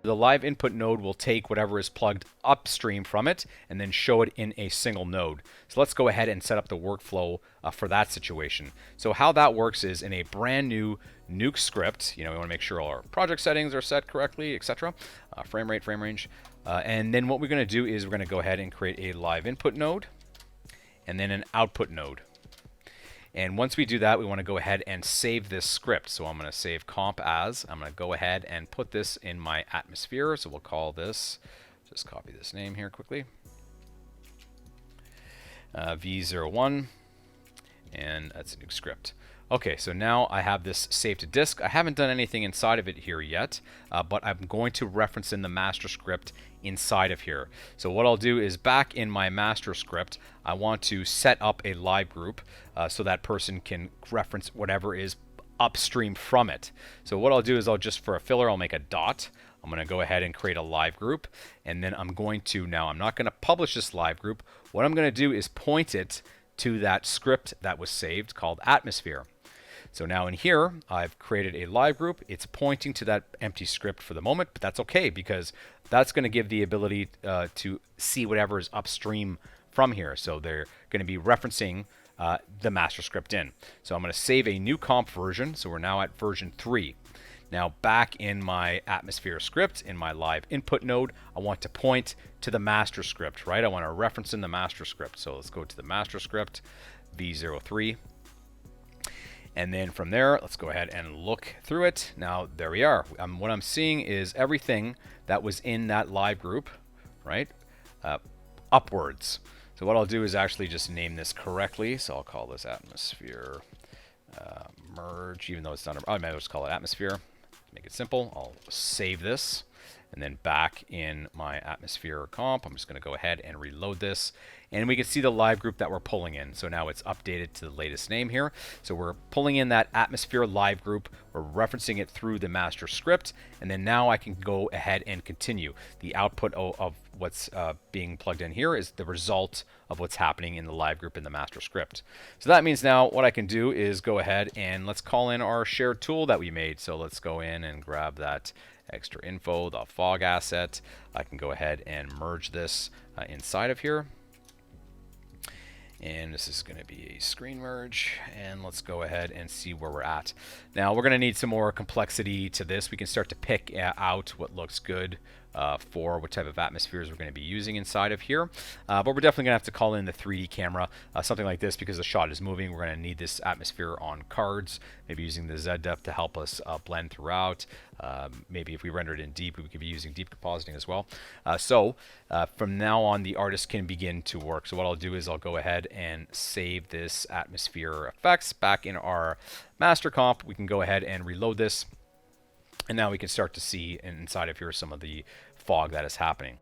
The live input node will take whatever is plugged upstream from it and then show it in a single node. So let's go ahead and set up the workflow for that situation. So how that works is in a brand new Nuke script, we want to make sure all our project settings are set correctly, etc. Frame rate, frame range. And then what we're going to do is we're going to go ahead and create a live input node and then an output node. And once we do that, we want to go ahead and save this script. So I'm going to save comp as. I'm going to go ahead and put this in my atmosphere. So we'll call this, just copy this name here quickly, V01, and that's a new script. Okay, so now I have this saved to disk. I haven't done anything inside of it here yet, but I'm going to reference in the master script inside of here. So what I'll do is back in my master script, I want to set up a live group so that person can reference whatever is upstream from it. So what I'll do is for a filler, I'll make a dot. I'm going to go ahead and create a live group, and then I'm not going to publish this live group. What I'm going to do is point it to that script that was saved called atmosphere. So now in here, I've created a live group. It's pointing to that empty script for the moment, but that's okay because that's going to give the ability to see whatever is upstream from here. So they're going to be referencing the master script in. So I'm going to save a new comp version. So we're now at version 3. Now back in my atmosphere script, in my live input node, I want to point to the master script, right? I want to reference in the master script. So let's go to the master script, V03. And then from there, let's go ahead and look through it. Now, there we are. What I'm seeing is everything that was in that live group, right, upwards. So what I'll do is actually just name this correctly. So I'll call this atmosphere merge, even though it's not, I might just call it atmosphere. Make it simple. I'll save this. And then back in my atmosphere comp, I'm just going to go ahead and reload this. And we can see the live group that we're pulling in. So now it's updated to the latest name here. So we're pulling in that atmosphere live group. We're referencing it through the master script. And then now I can go ahead and continue. The output of what's being plugged in here is the result of what's happening in the live group in the master script. So that means now what I can do is go ahead and let's call in our shared tool that we made. So let's go in and grab that extra info, the fog asset. I can go ahead and merge this inside of here. And this is going to be a screen merge. And let's go ahead and see where we're at. Now we're going to need some more complexity to this. We can start to pick out what looks good for what type of atmospheres we're going to be using inside of here. But we're definitely going to have to call in the 3D camera, something like this, because the shot is moving. We're going to need this atmosphere on cards, maybe using the Z depth to help us blend throughout. Maybe if we render it in deep, we could be using deep compositing as well. So from now on, the artist can begin to work. So what I'll do is I'll go ahead and save this atmosphere effects back in our master comp. We can go ahead and reload this. And now we can start to see inside of here some of the fog that is happening.